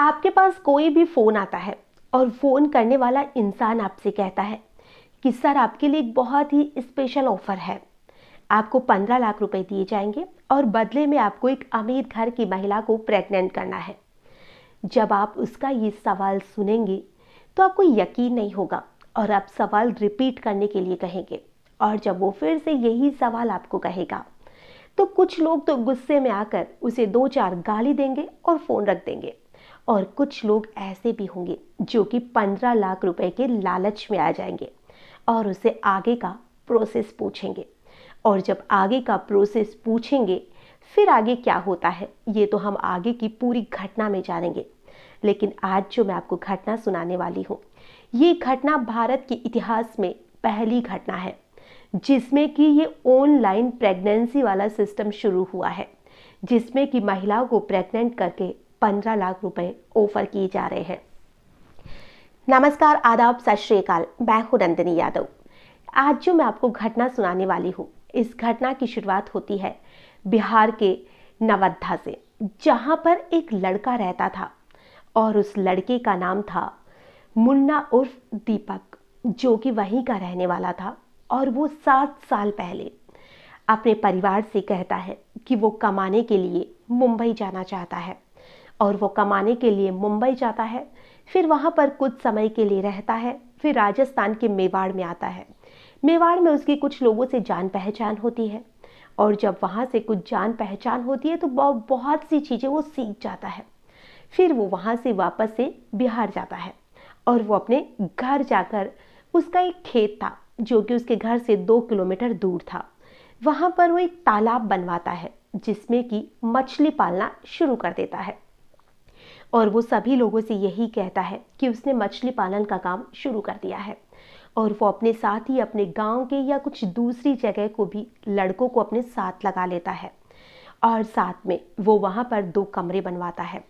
आपके पास कोई भी फ़ोन आता है और फ़ोन करने वाला इंसान आपसे कहता है कि सर आपके लिए एक बहुत ही स्पेशल ऑफ़र है। आपको 15 लाख रुपए दिए जाएंगे और बदले में आपको एक अमीर घर की महिला को प्रेग्नेंट करना है। जब आप उसका ये सवाल सुनेंगे तो आपको यकीन नहीं होगा और आप सवाल रिपीट करने के लिए कहेंगे। और जब वो फिर से यही सवाल आपको कहेगा तो कुछ लोग तो गुस्से में आकर उसे 2-4 गाली देंगे और फ़ोन रख देंगे। और कुछ लोग ऐसे भी होंगे जो कि 15 लाख रुपए के लालच में आ जाएंगे और उसे आगे का प्रोसेस पूछेंगे। और जब आगे का प्रोसेस पूछेंगे फिर आगे क्या होता है ये तो हम आगे की पूरी घटना में जानेंगे। लेकिन आज जो मैं आपको घटना सुनाने वाली हूँ, ये घटना भारत के इतिहास में पहली घटना है जिसमें कि ये ऑनलाइन प्रेगनेंसी वाला सिस्टम शुरू हुआ है, जिसमें कि महिलाओं को प्रेग्नेंट करके 15 लाख रुपए ऑफर किए जा रहे हैं। नमस्कार, आदाब, सत श्री अकाल। मैं हूं नंदिनी यादव। आज जो मैं आपको घटना सुनाने वाली हूं, इस घटना की शुरुआत होती है बिहार के नवादा से, जहां पर एक लड़का रहता था और उस लड़के का नाम था मुन्ना उर्फ दीपक, जो कि वहीं का रहने वाला था। और वो 7 साल पहले अपने परिवार से कहता है कि वो कमाने के लिए मुंबई जाना चाहता है। और वो कमाने के लिए मुंबई जाता है, फिर वहाँ पर कुछ समय के लिए रहता है, फिर राजस्थान के मेवाड़ में आता है। मेवाड़ में उसकी कुछ लोगों से जान पहचान होती है और जब वहाँ से कुछ जान पहचान होती है तो बहुत सी चीज़ें वो सीख जाता है। फिर वो वहाँ से वापस से बिहार जाता है और वो अपने घर जाकर, उसका एक खेत था जो कि उसके घर से 2 किलोमीटर दूर था, वहाँ पर वो एक तालाब बनवाता है जिसमें कि मछली पालना शुरू कर देता है। और वो सभी लोगों से यही कहता है कि उसने मछली पालन का काम शुरू कर दिया है। और वो अपने साथ ही अपने गांव के या कुछ दूसरी जगह को भी लड़कों को अपने साथ लगा लेता है। और साथ में वो वहाँ पर 2 कमरे बनवाता है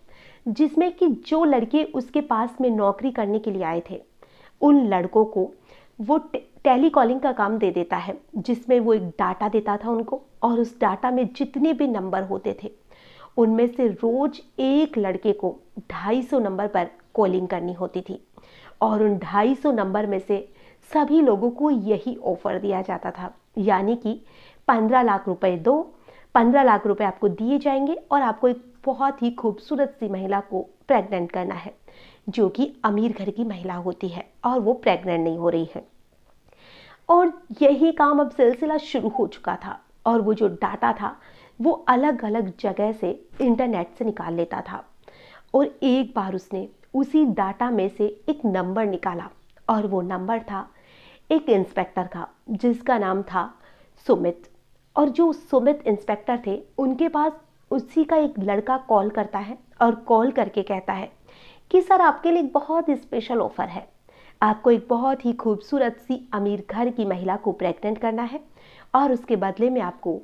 जिसमें कि जो लड़के उसके पास में नौकरी करने के लिए आए थे उन लड़कों को वो टेलीकॉलिंग का काम दे देता है, जिसमें वो एक डाटा देता था उनको। और उस डाटा में जितने भी नंबर होते थे उनमें से रोज एक लड़के को 250 नंबर पर कॉलिंग करनी होती थी। और उन 250 नंबर में से सभी लोगों को यही ऑफर दिया जाता था, यानी कि 15 लाख रुपए दो, 15 लाख रुपए आपको दिए जाएंगे और आपको एक बहुत ही खूबसूरत सी महिला को प्रेग्नेंट करना है, जो कि अमीर घर की महिला होती है और वो प्रेग्नेंट नहीं हो रही है। और यही काम अब सिलसिला शुरू हो चुका था और वो जो डाटा था वो अलग अलग जगह से इंटरनेट से निकाल लेता था। और एक बार उसने उसी डाटा में से एक नंबर निकाला और वो नंबर था एक इंस्पेक्टर का जिसका नाम था सुमित। और जो सुमित इंस्पेक्टर थे उनके पास उसी का एक लड़का कॉल करता है और कॉल करके कहता है कि सर आपके लिए एक बहुत स्पेशल ऑफर है, आपको एक बहुत ही खूबसूरत सी अमीर घर की महिला को प्रेग्नेंट करना है और उसके बदले में आपको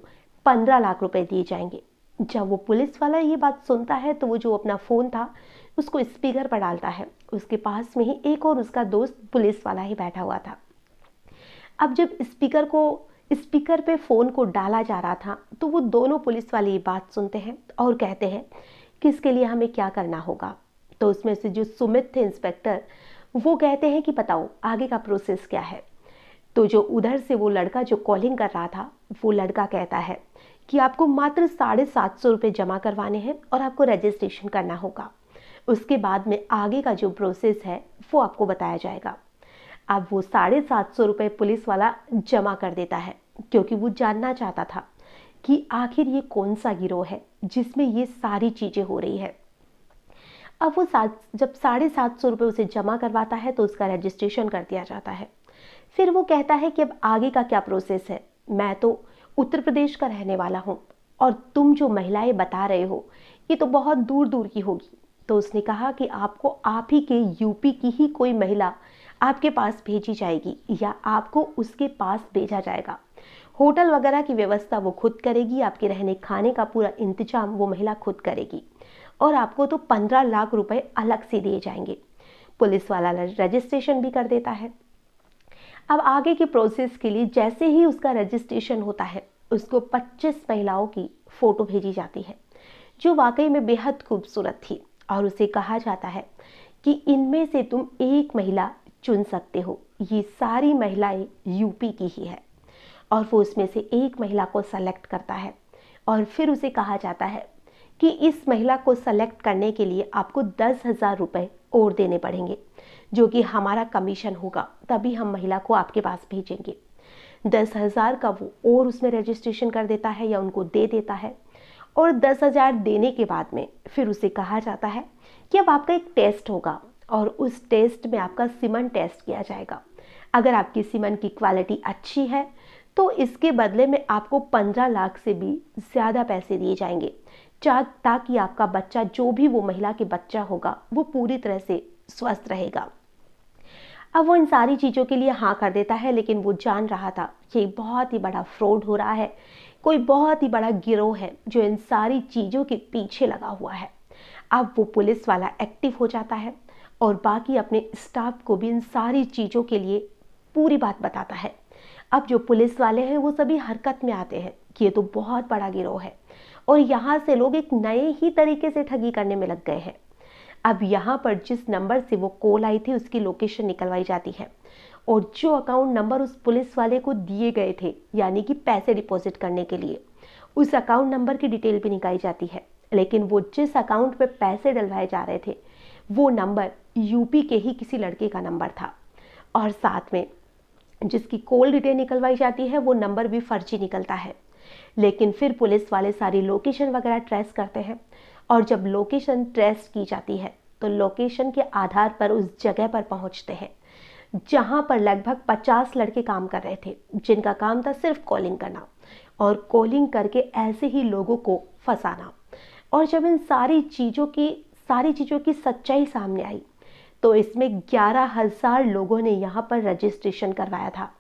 15 लाख रुपए दिए जाएंगे। जब वो पुलिस वाला ये बात सुनता है तो वो जो अपना फ़ोन था उसको स्पीकर पर डालता है। उसके पास में ही एक और उसका दोस्त पुलिस वाला ही बैठा हुआ था। अब जब स्पीकर पे फ़ोन को डाला जा रहा था तो वो दोनों पुलिस वाले ये बात सुनते हैं और कहते हैं कि इसके लिए हमें क्या करना होगा। तो उसमें से जो सुमित थे इंस्पेक्टर, वो कहते हैं कि बताओ आगे का प्रोसेस क्या है। तो जो उधर से वो लड़का जो कॉलिंग कर रहा था वो लड़का कहता है कि आपको मात्र 750 रुपये जमा करवाने हैं और आपको रजिस्ट्रेशन करना होगा। उसके बाद में आगे का जो प्रोसेस है वो आपको बताया जाएगा। अब वो 750 रुपये पुलिस वाला जमा कर देता है क्योंकि वो जानना चाहता था कि आखिर ये कौन सा गिरोह है जिसमें ये सारी चीज़ें हो रही है। अब वो जब 750 रुपये उसे जमा करवाता है तो उसका रजिस्ट्रेशन कर दिया जाता है। फिर वो कहता है कि अब आगे का क्या प्रोसेस है, मैं तो उत्तर प्रदेश का रहने वाला हूँ और तुम जो महिलाएं बता रहे हो ये तो बहुत दूर दूर की होगी। तो उसने कहा कि आपको आप ही के यूपी की ही कोई महिला आपके पास भेजी जाएगी या आपको उसके पास भेजा जाएगा। होटल वगैरह की व्यवस्था वो खुद करेगी, आपके रहने खाने का पूरा इंतजाम वो महिला खुद करेगी और आपको तो 15 लाख रुपए अलग से दिए जाएंगे। पुलिस वाला रजिस्ट्रेशन भी कर देता है। अब आगे के प्रोसेस के लिए जैसे ही उसका रजिस्ट्रेशन होता है उसको 25 महिलाओं की फ़ोटो भेजी जाती है जो वाकई में बेहद खूबसूरत थी और उसे कहा जाता है कि इनमें से तुम एक महिला चुन सकते हो। ये सारी महिलाएं यूपी की ही है और वो उसमें से एक महिला को सेलेक्ट करता है और फिर उसे कहा जाता है कि इस महिला को सेलेक्ट करने के लिए आपको 10,000 रुपये और देने पड़ेंगे, जो कि हमारा कमीशन होगा, तभी हम महिला को आपके पास भेजेंगे। 10,000 का वो और उसमें रजिस्ट्रेशन कर देता है या उनको दे देता है और 10,000 देने के बाद में फिर उसे कहा जाता है कि अब आपका एक टेस्ट होगा और उस टेस्ट में आपका सीमन टेस्ट किया जाएगा। अगर आपकी सीमन की क्वालिटी अच्छी है तो इसके बदले में आपको 15 लाख से भी ज़्यादा पैसे दिए जाएंगे, ताकि आपका बच्चा, जो भी वो महिला के बच्चा होगा, वो पूरी तरह से स्वस्थ रहेगा। अब वो इन सारी चीज़ों के लिए हाँ कर देता है, लेकिन वो जान रहा था कि बहुत ही बड़ा फ्रॉड हो रहा है, कोई बहुत ही बड़ा गिरोह है जो इन सारी चीज़ों के पीछे लगा हुआ है। अब वो पुलिस वाला एक्टिव हो जाता है और बाकी अपने स्टाफ को भी इन सारी चीज़ों के लिए पूरी बात बताता है। अब जो पुलिस वाले हैं वो सभी हरकत में आते हैं कि ये तो बहुत बड़ा गिरोह है और यहाँ से लोग एक नए ही तरीके से ठगी करने में लग गए हैं। अब यहाँ पर जिस नंबर से वो कॉल आई थी उसकी लोकेशन निकलवाई जाती है और जो अकाउंट नंबर उस पुलिस वाले को दिए गए थे, यानी कि पैसे डिपॉजिट करने के लिए, उस अकाउंट नंबर की डिटेल भी निकाली जाती है। लेकिन वो जिस अकाउंट पे पैसे डलवाए जा रहे थे वो नंबर यूपी के ही किसी लड़के का नंबर था और साथ में जिसकी कॉल डिटेल निकलवाई जाती है वो नंबर भी फर्जी निकलता है। लेकिन फिर पुलिस वाले सारी लोकेशन वगैरह ट्रेस करते हैं और जब लोकेशन ट्रेस की जाती है तो लोकेशन के आधार पर उस जगह पर पहुंचते हैं जहां पर लगभग 50 लड़के काम कर रहे थे, जिनका काम था सिर्फ कॉलिंग करना और कॉलिंग करके ऐसे ही लोगों को फंसाना। और जब इन सारी चीज़ों की सच्चाई सामने आई तो इसमें 11,000 लोगों ने यहाँ पर रजिस्ट्रेशन करवाया था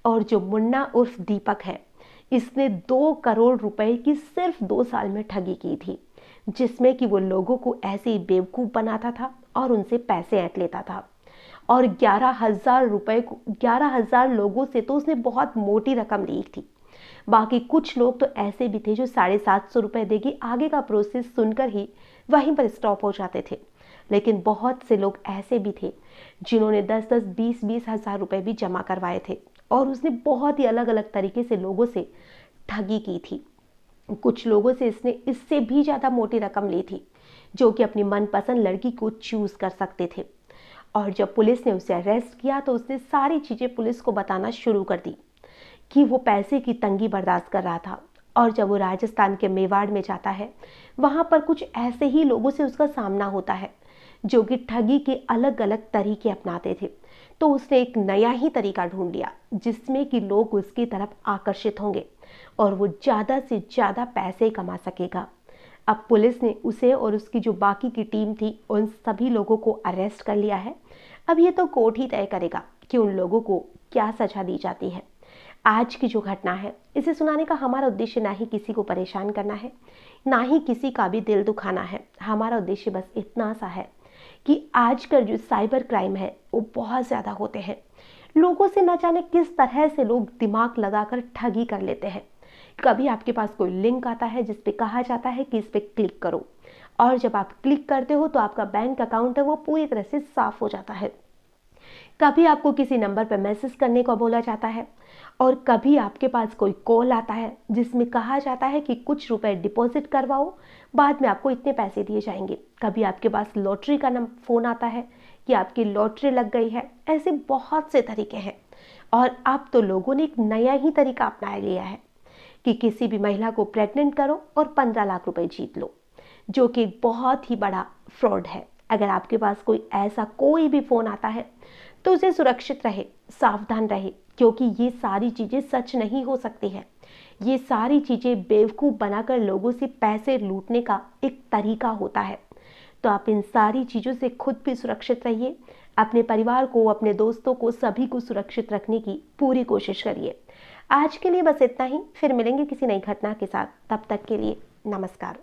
और जो मुन्ना उर्फ दीपक है, इसने 2 करोड़ रुपए की सिर्फ 2 साल में ठगी की थी, जिसमें कि वो लोगों को ऐसे ही बेवकूफ़ बनाता था और उनसे पैसे ऐंठ लेता था। और 11,000 लोगों से तो उसने बहुत मोटी रकम ली थी। बाकी कुछ लोग तो ऐसे भी थे जो 750 रुपये देगी आगे का प्रोसेस सुनकर ही वहीं पर स्टॉप हो जाते थे। लेकिन बहुत से लोग ऐसे भी थे जिन्होंने 10-10, 20-20 हज़ार रुपये भी जमा करवाए थे और उसने बहुत ही अलग अलग तरीके से लोगों से ठगी की थी। कुछ लोगों से इसने इससे भी ज़्यादा मोटी रकम ली थी, जो कि अपनी मनपसंद लड़की को चूज़ कर सकते थे। और जब पुलिस ने उसे अरेस्ट किया तो उसने सारी चीज़ें पुलिस को बताना शुरू कर दी कि वो पैसे की तंगी बर्दाश्त कर रहा था। और जब वो राजस्थान के मेवाड़ में जाता है, वहाँ पर कुछ ऐसे ही लोगों से उसका सामना होता है जो कि ठगी के अलग अलग तरीके अपनाते थे। तो उसने एक नया ही तरीका ढूंढ लिया जिसमें कि लोग उसकी तरफ आकर्षित होंगे और वो ज़्यादा से ज़्यादा पैसे कमा सकेगा। अब पुलिस ने उसे और उसकी जो बाकी की टीम थी उन सभी लोगों को अरेस्ट कर लिया है। अब ये तो कोर्ट ही तय करेगा कि उन लोगों को क्या सजा दी जाती है। आज की जो घटना है, इसे सुनाने का हमारा उद्देश्य ना ही किसी को परेशान करना है, ना ही किसी का भी दिल दुखाना है। हमारा उद्देश्य बस इतना सा है कि आजकल जो साइबर क्राइम है वो बहुत ज़्यादा होते हैं। लोगों से न जाने किस तरह से लोग दिमाग लगाकर ठगी कर लेते हैं। कभी आपके पास कोई लिंक आता है जिस पे कहा जाता है कि इस पे क्लिक करो, और जब आप क्लिक करते हो तो आपका बैंक अकाउंट है वो पूरी तरह से साफ हो जाता है। कभी आपको किसी नंबर पर मैसेज करने को बोला जाता है और कभी आपके पास कोई कॉल आता है जिसमें कहा जाता है कि कुछ रुपए डिपॉजिट करवाओ, बाद में आपको इतने पैसे दिए जाएंगे। कभी आपके पास लॉटरी का फ़ोन आता है कि आपकी लॉटरी लग गई है। ऐसे बहुत से तरीके हैं और अब तो लोगों ने एक नया ही तरीका अपना लिया है कि किसी भी महिला को प्रेग्नेंट करो और 15 लाख रुपए जीत लो, जो कि बहुत ही बड़ा फ्रॉड है। अगर आपके पास कोई भी फ़ोन आता है तो उसे सुरक्षित रहे, सावधान रहे, क्योंकि ये सारी चीज़ें सच नहीं हो सकती हैं। ये सारी चीज़ें बेवकूफ़ बनाकर लोगों से पैसे लूटने का एक तरीका होता है। तो आप इन सारी चीज़ों से खुद भी सुरक्षित रहिए, अपने परिवार को, अपने दोस्तों को, सभी को सुरक्षित रखने की पूरी कोशिश करिए। आज के लिए बस इतना ही, फिर मिलेंगे किसी नई घटना के साथ। तब तक के लिए नमस्कार।